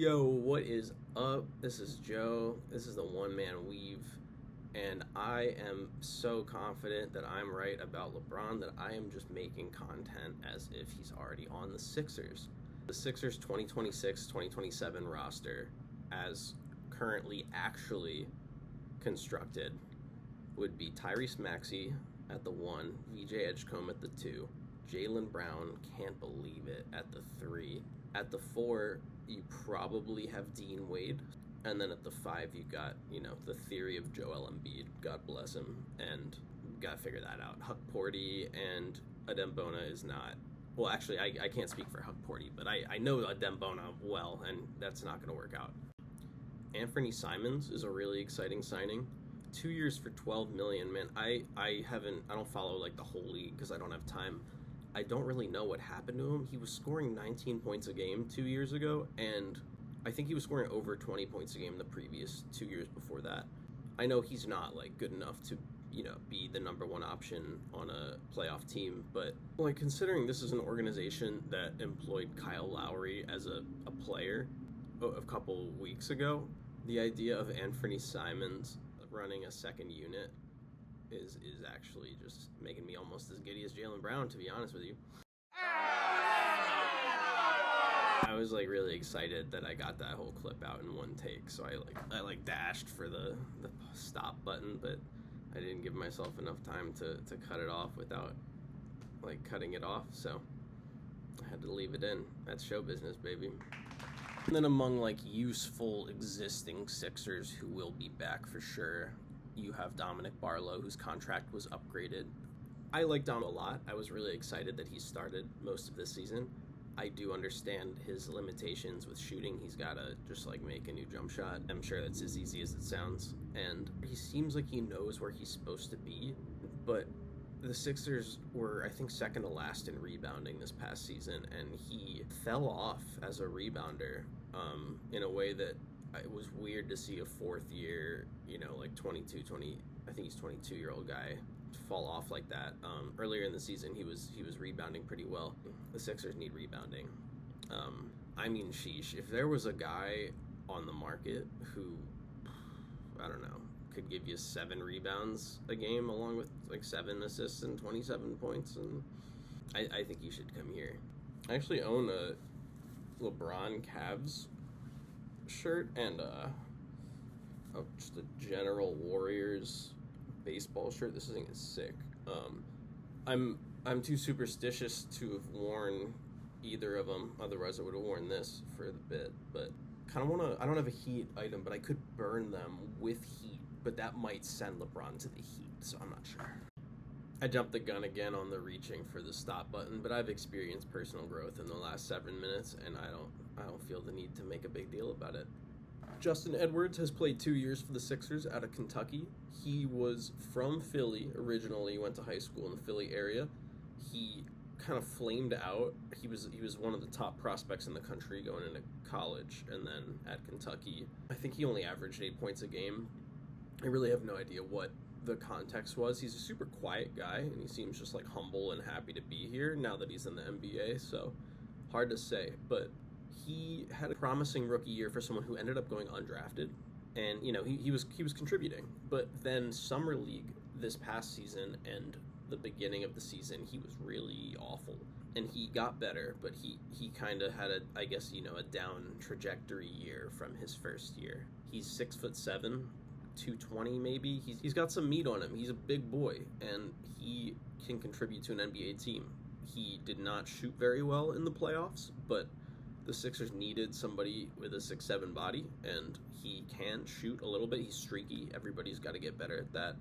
Yo, what is up? This is Joe. This is the One Man Weave. And I am so confident that I'm right about LeBron that I am just making content as if he's already on the Sixers. The Sixers 2026-2027 roster, as currently actually constructed, would be Tyrese Maxey at the 1, VJ Edgecombe at the 2, Jaylen Brown, can't believe it, at the 3. At the 4, you probably have Dean Wade. And then at the 5, you got, the theory of Joel Embiid, God bless him, and gotta figure that out. Huck Porty and Adembona is not, well, actually, I can't speak for Huck Porty, but I know Adembona well, and that's not gonna work out. Anthony Simons is a really exciting signing. 2 years for $12 million, man. I don't follow like the whole league because I don't have time. I don't really know what happened to him. He was scoring 19 points a game 2 years ago, and I think he was scoring over 20 points a game the previous 2 years before that. I know he's not like good enough to, be the number one option on a playoff team, but like considering this is an organization that employed Kyle Lowry as a player a couple weeks ago, the idea of Anthony Simons running a second unit is actually just making me almost as giddy as Jaylen Brown, to be honest with you. I was like really excited that I got that whole clip out in one take, so I dashed for the stop button, but I didn't give myself enough time to cut it off without like cutting it off, so I had to leave it in. That's show business, baby. And then among like useful existing Sixers who will be back for sure, you have Dominic Barlow, whose contract was upgraded. I like Dom a lot. I was really excited that he started most of this season. I do understand his limitations with shooting. He's got to just like make a new jump shot. I'm sure that's as easy as it sounds. And he seems like he knows where he's supposed to be. But the Sixers were, I think, second to last in rebounding this past season. And he fell off as a rebounder in a way that it was weird to see a fourth year, like I think he's 22-year-old guy fall off like that. Earlier in the season, he was rebounding pretty well. The Sixers need rebounding. Sheesh, if there was a guy on the market who, I don't know, could give you 7 rebounds a game along with like 7 assists and 27 points, and I think you should come here. I actually own a LeBron Cavs shirt and just a General Warriors baseball shirt. This thing is sick. I'm too superstitious to have worn either of them. Otherwise, I would have worn this for the bit. But kind of I don't have a Heat item, but I could burn them with Heat. But that might send LeBron to the Heat, so I'm not sure. I jumped the gun again on the reaching for the stop button, but I've experienced personal growth in the last 7 minutes, and I don't feel the need to make a big deal about it. Justin Edwards has played 2 years for the Sixers out of Kentucky. He was from Philly originally, went to high school in the Philly area. He kind of flamed out. He was one of the top prospects in the country going into college, and then at Kentucky, I think he only averaged 8 points a game. I really have no idea what the context was. He's a super quiet guy, and he seems just like humble and happy to be here now that he's in the NBA, so hard to say, but he had a promising rookie year for someone who ended up going undrafted, and he was contributing. But then summer league this past season and the beginning of the season, he was really awful, and he got better, but he kind of had a down trajectory year from his first year. He's 6'7", 220 maybe. He's got some meat on him. He's a big boy, and he can contribute to an NBA team. He did not shoot very well in the playoffs, but the Sixers needed somebody with a 6'7" body, and he can shoot a little bit. He's streaky. Everybody's got to get better at that.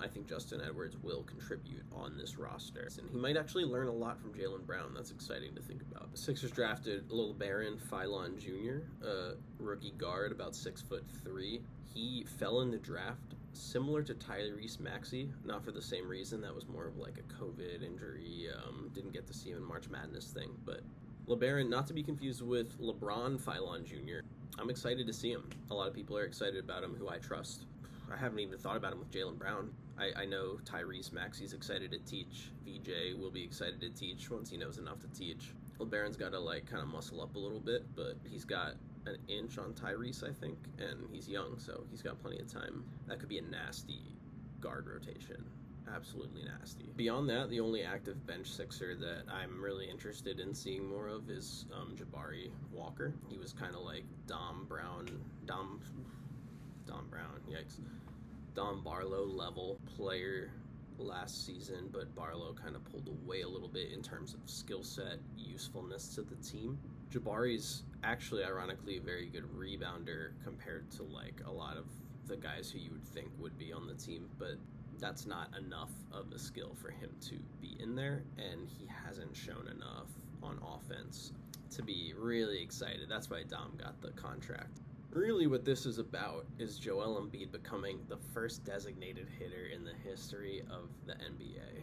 I think Justin Edwards will contribute on this roster. And he might actually learn a lot from Jaylen Brown. That's exciting to think about. The Sixers drafted Lil Baron Philon Jr., a rookie guard, about 6'3". He fell in the draft similar to Tyrese Maxey, not for the same reason. That was more of like a COVID injury. Didn't get to see him in March Madness thing, but LeBaron, not to be confused with LeBron Philon Jr. I'm excited to see him. A lot of people are excited about him who I trust. I haven't even thought about him with Jaylen Brown. I know Tyrese Maxey's excited to teach. VJ will be excited to teach once he knows enough to teach. LeBaron's got to kind of muscle up a little bit, but he's got an inch on Tyrese, I think, and he's young, so he's got plenty of time. That could be a nasty guard rotation. Absolutely nasty. Beyond that, the only active bench sixer that I'm really interested in seeing more of is Jabari Walker. He was kind of like Dom Brown, yikes, Dom Barlow level player last season, but Barlow kind of pulled away a little bit in terms of skill set, usefulness to the team. Jabari's actually, ironically, a very good rebounder compared to like a lot of the guys who you would think would be on the team, but that's not enough of a skill for him to be in there, and he hasn't shown enough on offense to be really excited. That's why Dom got the contract. Really what this is about is Joel Embiid becoming the first designated hitter in the history of the NBA.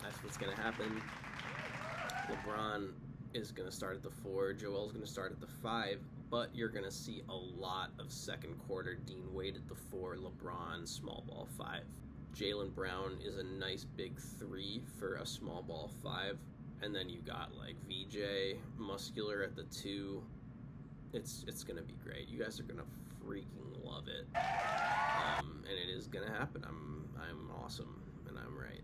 That's what's going to happen. LeBron is going to start at the 4, Joel's going to start at the 5, but you're going to see a lot of second quarter Dean Wade at the 4, LeBron small ball 5. Jaylen Brown is a nice big 3 for a small ball 5, and then you got like VJ Muscular at the 2. It's gonna be great. You guys are gonna freaking love it, and it is gonna happen. I'm awesome, and I'm right.